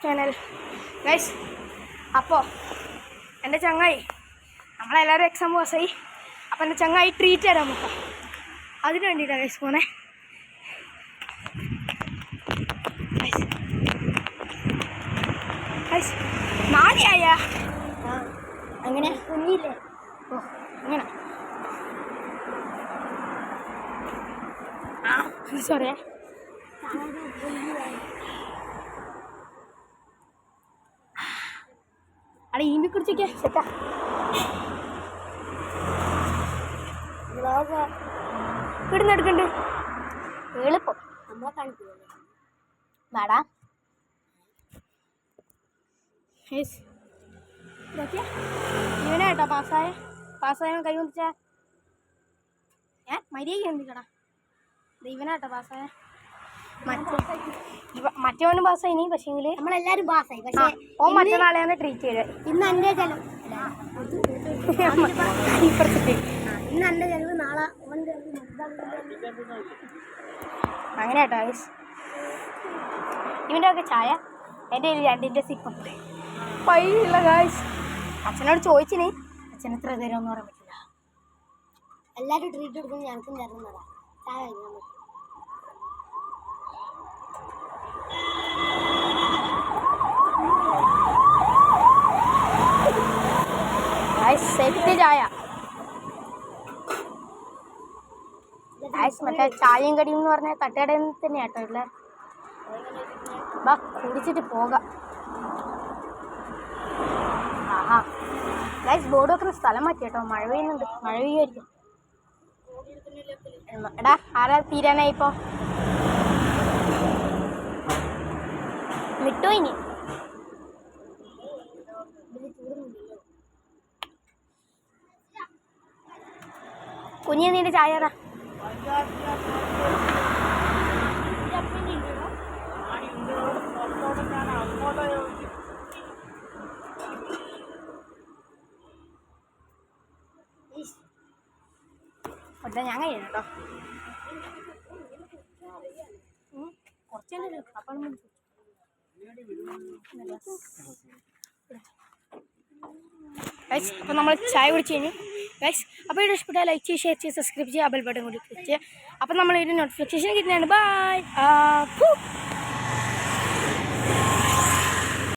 Channel guys. അപ്പോൾ എൻ്റെ ചങ്ങായി നമ്മളെല്ലാവരും എക്സാം പാസ്സായി. അപ്പോൾ എൻ്റെ ചങ്ങായി ട്രീറ്റ് തരാൻ നോക്കാം. അതിന് വേണ്ടിയിട്ടാണ് ഗൈസ് പോണേ. ഗൈസ് നാടിയായ അങ്ങനെ കുഞ്ഞില്ലേ? ഓ അങ്ങനെ സോറി. അവിടെ ഈമ്പി കുടിച്ചൊക്കെ സെറ്റാ. ഇവിടുന്ന് എടുക്കണ്ട് എളുപ്പം നമ്മളെ കാണിക്കുമല്ലോ വേടാ. ഇതൊക്കെ ഇവനെ കേട്ടോ പാസ്സായ കൈ വന്നിച്ചാ മര്യാദ എന്തിക്കടാ. ഇവനാട്ടോ പാസ്സായ. മറ്റവനും പാസ്സായി. പക്ഷേങ്കില് നമ്മളെല്ലാരും പാസ്സായി. പക്ഷേ ഓ മറ്റന്നാളെയാണ് ട്രീറ്റ് ചെയ്തത്. ഇന്ന് എൻ്റെ ചെലവ് ഇന്ന് എൻ്റെ ചെലവ് നാളെ അങ്ങനെ കേട്ടോ ഗൈസ്. ഇവൻ്റെ ഒക്കെ ചായ എൻ്റെ കയ്യിൽ 2 സിപ്പുണ്ട്. പൈയുള്ള ഗൈസ്. അച്ഛനോട് ചോദിച്ചിന്, അച്ഛൻ എത്ര തരുമെന്ന് പറയാൻ പറ്റില്ല. എല്ലാവരും ട്രീറ്റ് കൊടുക്കുന്നത് ഞങ്ങൾക്കും തരുന്നതാ. ചായ സെറ്റ് ചായ മറ്റേ ചായയും കടിയും എന്ന് പറഞ്ഞാൽ തട്ടുകടയിൽ തന്നെ കേട്ടോ. ഇല്ല ബാ കുടിച്ചിട്ട് പോകാം. ആഹാ ഗൈസ് ബോർഡ് വെക്കുന്ന സ്ഥലം മാറ്റി കേട്ടോ. മഴ പെയ്യുന്നുണ്ട്. മഴ പെയ്യുമായിരിക്കും. എടാ ആരാ തീരാനായി ഇപ്പോൾ? മിട്ടോ ഇനി കുഞ്ഞി നിന്റെ ചായ ഒട്ടാ ഞാൻ കഴിയണം കേട്ടോ. കുറച്ചല്ലേ അപ്പം ഗൈസ്. അപ്പോൾ നമ്മൾ ചായ കുടിച്ച് കഴിഞ്ഞു ഗൈസ്. അപ്പോൾ വീഡിയോ ഇഷ്ടപ്പെട്ടാൽ ലൈക്ക് ചെയ്യുക, ഷെയർ ചെയ്യുക, സബ്സ്ക്രൈബ് ചെയ്യുക, ബെൽ ബട്ടൺ കൂടി ക്ലിക്ക് ചെയ്യുക. അപ്പോൾ നമ്മൾ ഒരു നോട്ടിഫിക്കേഷൻ കിട്ടുന്നതാണ്. ബൈ.